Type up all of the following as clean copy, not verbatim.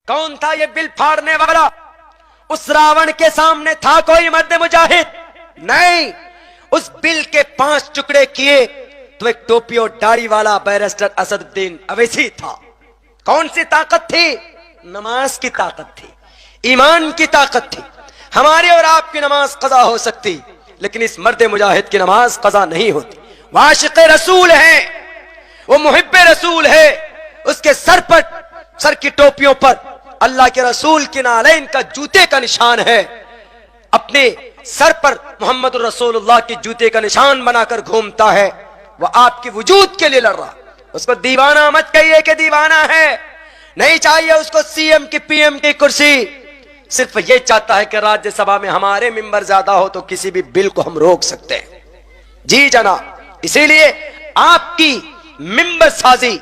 कौन था ये बिल फाड़ने वाला? उस रावण के सामने था कोई मर्द मुजाहिद? नहीं। उस बिल के 5 टुकड़े किए तो एक टोपी और दाढ़ी वाला बैरिस्टर असदुद्दीन अवैसी था। कौन सी ताकत थी? नमाज की ताकत थी, ईमान की ताकत थी। हमारी और आपकी नमाज कज़ा हो सकती, लेकिन इस मर्द मुजाहिद की नमाज कज़ा नहीं होती। वो आशिक़ रसूल है, वो मुहिब्बे रसूल है। उसके सर की टोपियों पर अल्लाह के रसूल के नालैन का जूते का निशान है। अपने सर पर मोहम्मद रसूलुल्लाह के जूते का निशान बनाकर घूमता है। वह आपके वजूद के लिए लड़ रहा। उसको दीवाना मत कहिए कि दीवाना है। नहीं चाहिए उसको सीएम की पीएम की कुर्सी। सिर्फ ये चाहता है कि राज्यसभा में हमारे मेंबर ज्यादा हो तो किसी भी बिल को हम रोक सकते हैं। जी जनाब, इसीलिए आपकी मेंबर साजी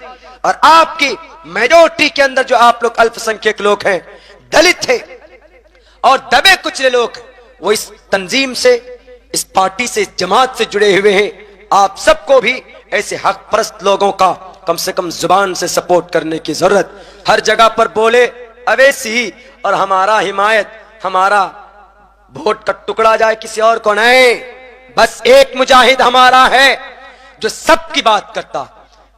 और आपकी मेजोरिटी के अंदर जो आप लोग अल्पसंख्यक लोग हैं, दलित हैं और दबे कुचले लोग, वो इस तंजीम से, इस पार्टी से, इस जमात से जुड़े हुए हैं। आप सबको भी ऐसे हक परस्त लोगों का कम से कम जुबान से सपोर्ट करने की जरूरत। हर जगह पर बोले अवैसी और हमारा हिमायत, हमारा वोट का टुकड़ा जाए किसी और को नहीं। बस एक मुजाहिद हमारा है जो सबकी बात करता।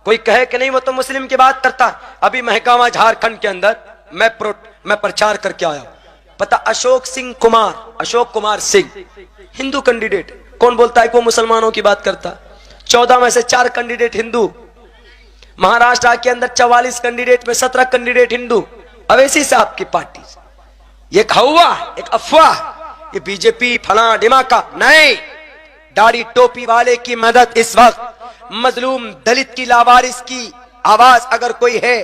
कोई कहे कि नहीं वो तो मुस्लिम की बात करता। अभी महकामा झारखंड के अंदर मैं प्रचार करके आया। पता अशोक कुमार सिंह हिंदू कैंडिडेट। कौन बोलता है कि वो मुसलमानों की बात करता? 14 में से 4 कैंडिडेट हिंदू। महाराष्ट्र के अंदर 44 कैंडिडेट में 17 कैंडिडेट हिंदू। अवैसी साहब की पार्टी। ये एक अफवाह, ये बीजेपी फला डिमाका नहीं। दाढ़ी टोपी वाले की मदद इस वक्त मजलूम दलित की लावारिस की आवाज अगर कोई है,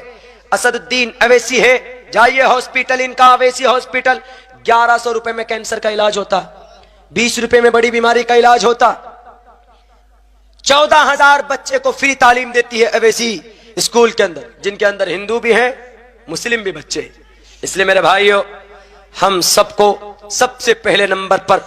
असदुद्दीन अवैसी है। जाइए हॉस्पिटल, इनका अवैसी हॉस्पिटल। 1100 रुपए में कैंसर का इलाज होता, 20 रुपए में बड़ी बीमारी का इलाज होता। 14,000 बच्चे को फ्री तालीम देती है अवैसी स्कूल के अंदर, जिनके अंदर हिंदू भी हैं, मुस्लिम भी बच्चे। इसलिए मेरे भाइयों, हम सबको सबसे पहले नंबर पर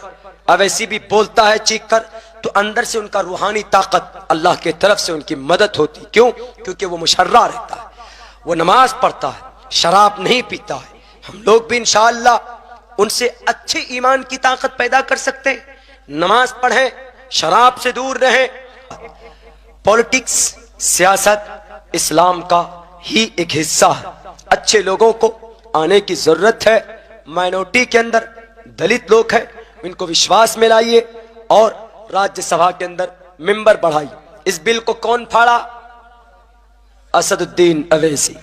अवैसी भी बोलता है चीख कर, तो अंदर से उनका रूहानी ताकत अल्लाह के तरफ से उनकी मदद होती। क्यों? क्योंकि वो मुशर्रा रहता है, वो नमाज पढ़ता है, शराब नहीं पीता है। हम लोग भी इंशाअल्लाह उनसे अच्छे ईमान की ताकत पैदा कर सकते हैं। नमाज पढ़ें, शराब से दूर रहें। पॉलिटिक्स, सियासत इस्लाम का ही एक हिस्सा है। अच्छे लोगों को आने की जरूरत है। माइनॉरिटी के अंदर दलित लोग हैं, इनको विश्वास में लाइए और राज्यसभा के अंदर मेंबर बढ़ाइए। इस बिल को कौन फाड़ा? असदुद्दीन अवैसी।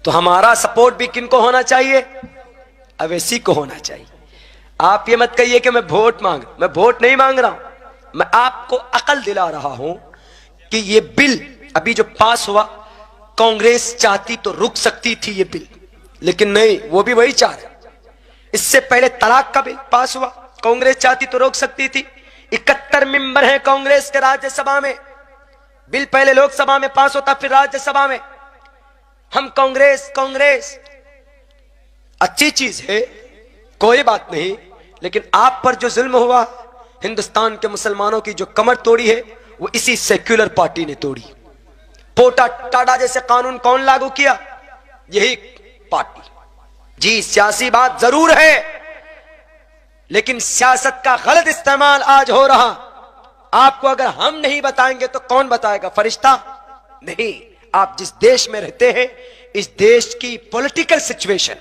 तो हमारा सपोर्ट भी किनको होना चाहिए? अवैसी को होना चाहिए। आप ये मत कहिए कि मैं वोट नहीं मांग रहा हूं। मैं आपको अकल दिला रहा हूं कि ये बिल अभी जो पास हुआ, कांग्रेस चाहती तो रुक सकती थी ये बिल, लेकिन नहीं, वो भी वही चाह रहे। इससे पहले तलाक का बिल पास हुआ, कांग्रेस चाहती तो रोक सकती थी। 71 मेंबर हैं कांग्रेस के राज्यसभा में। बिल पहले लोकसभा में पास होता, फिर राज्यसभा में। हम कांग्रेस अच्छी चीज है, कोई बात नहीं, लेकिन आप पर जो जुल्म हुआ, हिंदुस्तान के मुसलमानों की जो कमर तोड़ी है, वो इसी सेक्युलर पार्टी ने तोड़ी। पोटा टाडा जैसे कानून कौन लागू किया? यही पार्टी। जी, सियासी बात जरूर है, लेकिन सियासत का गलत इस्तेमाल आज हो रहा। आपको अगर हम नहीं बताएंगे तो कौन बताएगा? फरिश्ता नहीं। आप जिस देश में रहते हैं, इस देश की पॉलिटिकल सिचुएशन,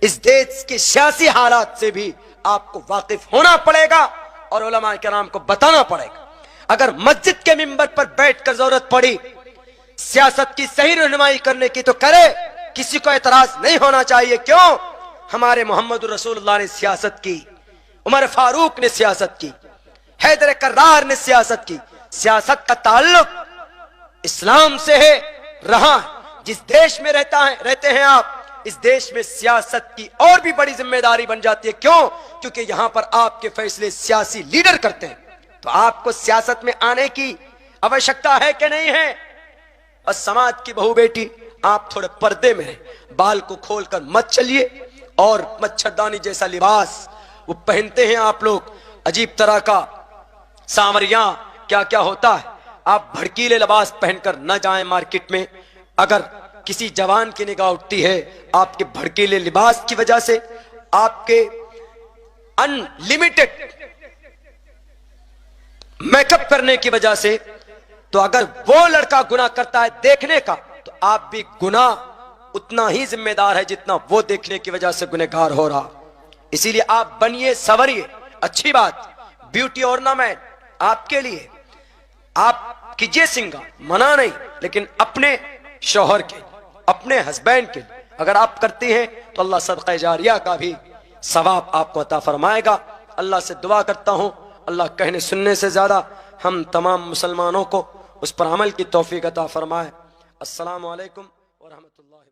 इस देश के सियासी हालात से भी आपको वाकिफ होना पड़ेगा और उलमा किराम को बताना पड़ेगा। अगर मस्जिद के मिंबर पर बैठकर जरूरत पड़ी सियासत की सही रहनुमाई करने की तो करे, किसी को एतराज नहीं होना चाहिए। क्यों? हमारे मोहम्मद रसूलुल्लाह ने सियासत की, उमर फारूक ने सियासत की, हैदर कर्रार ने सियासत की। सियासत का ताल्लुक इस्लाम से है, रहा। जिस देश में रहते हैं आप, इस देश में सियासत की और भी बड़ी जिम्मेदारी बन जाती है। क्यों? क्योंकि यहां पर आपके फैसले सियासी लीडर करते हैं। तो आपको सियासत में आने की आवश्यकता है कि नहीं है? और समाज की बहू बेटी, आप थोड़े पर्दे में रहें, बाल को खोलकर मत चलिए। और मच्छरदानी जैसा लिबास वो पहनते हैं आप लोग, अजीब तरह का सांवरिया क्या क्या होता है। आप भड़कीले लिबास पहनकर न जाएं मार्केट में। अगर किसी जवान की निगाह उठती है आपके भड़कीले लिबास की वजह से, आपके अनलिमिटेड मेकअप करने की वजह से, तो अगर वो लड़का गुनाह करता है देखने का, तो आप भी गुनाह उतना ही जिम्मेदार है जितना वो देखने की वजह से गुनहगार हो रहा। इसीलिए आप बनिए, सवरिए। अच्छी बात, ब्यूटी ऑर्नामेंट आपके लिए, आप कीजिए सिंगार, मना नहीं, लेकिन अपने शौहर के, अपने हस्बैंड के अगर आप करते हैं तो अल्लाह सदका जारिया का भी सवाब आपको अता फरमाएगा। अल्लाह से दुआ करता हूं अल्लाह कहने सुनने से ज्यादा हम तमाम मुसलमानों को उस पर अमल की तौफीक अता फरमाए। अस्सलामु अलैकुम व रहमतुल्लाहि।